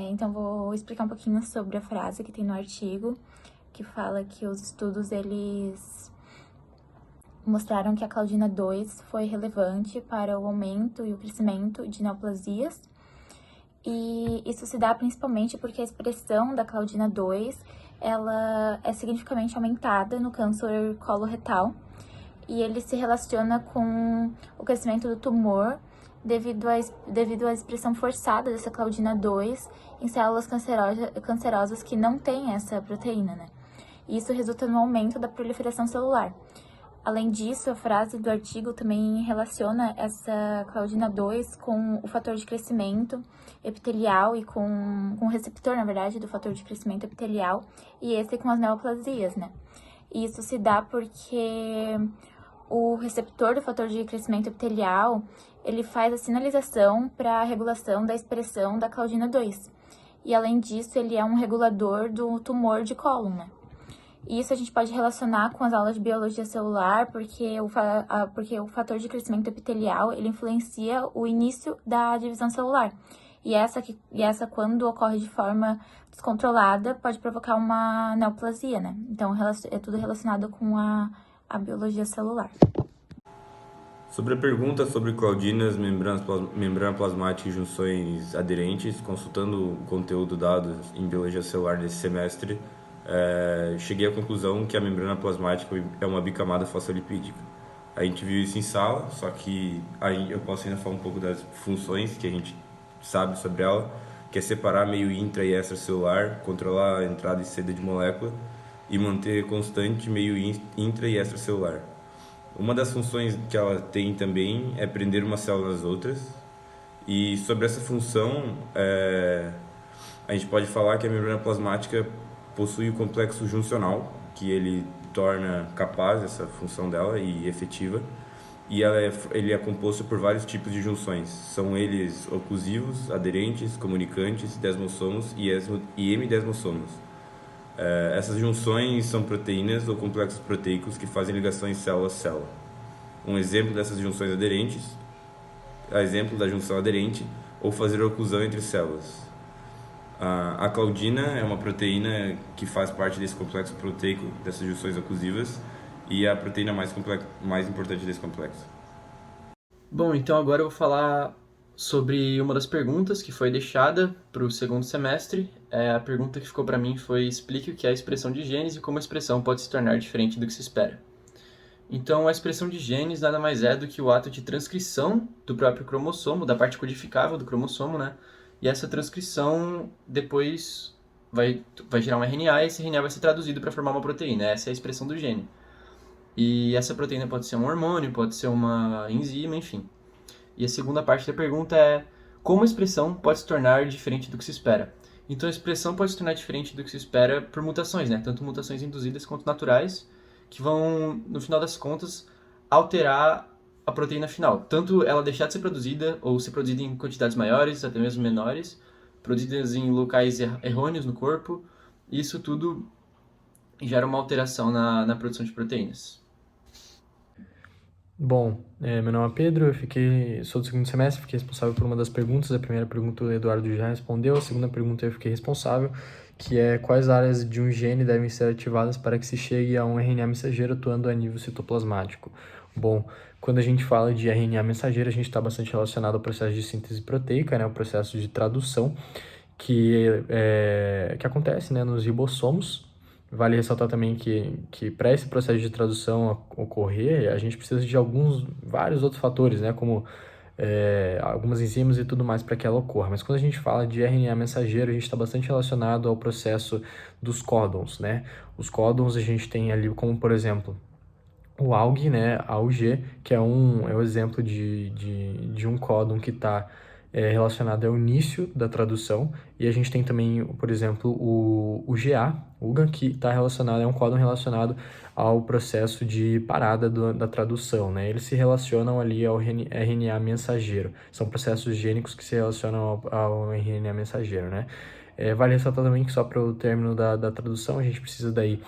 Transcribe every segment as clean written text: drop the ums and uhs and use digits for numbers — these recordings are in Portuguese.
Então, vou explicar um pouquinho sobre a frase que tem no artigo, que fala que os estudos, eles mostraram que a Claudina 2 foi relevante para o aumento e o crescimento de neoplasias. E isso se dá principalmente porque a expressão da Claudina 2, ela é significativamente aumentada no câncer coloretal, e ele se relaciona com o crescimento do tumor devido à expressão forçada dessa Claudina 2 em células cancerosas que não têm essa proteína, né? E isso resulta no aumento da proliferação celular. Além disso, a frase do artigo também relaciona essa Claudina 2 com o fator de crescimento epitelial e com o receptor, na verdade, do fator de crescimento epitelial, e esse com as neoplasias, né? E isso se dá porque o receptor do fator de crescimento epitelial, ele faz a sinalização para a regulação da expressão da Claudina 2. E, além disso, ele é um regulador do tumor de cólon, né? E isso a gente pode relacionar com as aulas de biologia celular, porque o fator de crescimento epitelial, ele influencia o início da divisão celular. E essa, quando ocorre de forma descontrolada, pode provocar uma neoplasia, né? Então, é tudo relacionado com a biologia celular. Sobre a pergunta sobre claudinas, membrana plasmática e junções aderentes, consultando o conteúdo dado em biologia celular nesse semestre, cheguei à conclusão que a membrana plasmática é uma bicamada fosfolipídica. A gente viu isso em sala, só que aí eu posso ainda falar um pouco das funções que a gente sabe sobre ela, que é separar meio intra e extracelular, controlar a entrada e saída de molécula e manter constante meio intra e extracelular. Uma das funções que ela tem também é prender uma célula nas outras. E sobre essa função, a gente pode falar que a membrana plasmática possui o complexo juncional, que ele torna capaz essa função dela e efetiva. E ele é composto por vários tipos de junções. São eles oclusivos, aderentes, comunicantes, desmossomos e hemidesmossomos. Essas junções são proteínas ou complexos proteicos que fazem ligações célula-célula. Um exemplo dessas junções aderentes, exemplo da junção aderente, ou fazer oclusão entre células. A claudina é uma proteína que faz parte desse complexo proteico, dessas junções oclusivas, e é a proteína mais importante desse complexo. Bom, então agora eu vou falar sobre uma das perguntas que foi deixada para o segundo semestre. A pergunta que ficou para mim foi: explique o que é a expressão de genes e como a expressão pode se tornar diferente do que se espera. Então, a expressão de genes nada mais é do que o ato de transcrição do próprio cromossomo, da parte codificável do cromossomo, né? E essa transcrição depois vai gerar um RNA, e esse RNA vai ser traduzido para formar uma proteína. Essa é a expressão do gene. E essa proteína pode ser um hormônio, pode ser uma enzima, enfim. E a segunda parte da pergunta é: como a expressão pode se tornar diferente do que se espera? Então, a expressão pode se tornar diferente do que se espera por mutações, né? Tanto mutações induzidas quanto naturais, que vão, no final das contas, alterar a proteína final. Tanto ela deixar de ser produzida, ou ser produzida em quantidades maiores, até mesmo menores, produzidas em locais errôneos no corpo. Isso tudo gera uma alteração na produção de proteínas. Bom, meu nome é Pedro, sou do segundo semestre, fiquei responsável por uma das perguntas. A primeira pergunta o Eduardo já respondeu, a segunda pergunta eu fiquei responsável, que é: quais áreas de um gene devem ser ativadas para que se chegue a um RNA mensageiro atuando a nível citoplasmático? Bom, quando a gente fala de RNA mensageiro, a gente está bastante relacionado ao processo de síntese proteica, né, o processo de tradução que acontece, né, nos ribossomos. Vale ressaltar também que para esse processo de tradução ocorrer, a gente precisa de vários outros fatores, né, como algumas enzimas e tudo mais para que ela ocorra. Mas quando a gente fala de RNA mensageiro, a gente está bastante relacionado ao processo dos códons, né? Os códons a gente tem ali como, por exemplo, o AUG, né, AUG, que é o exemplo de um códon que está relacionado ao início da tradução, e a gente tem também, por exemplo, o UGA, que é um códon relacionado ao processo de parada da tradução, né? Eles se relacionam ali ao RNA mensageiro, são processos gênicos que se relacionam ao RNA mensageiro, né? Vale ressaltar também que só para o término da tradução a gente precisa daí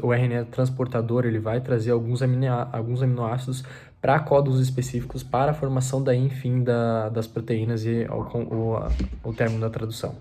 o RNA transportador, ele vai trazer alguns aminoácidos para códons específicos para a formação daí, enfim, das proteínas e o término da tradução.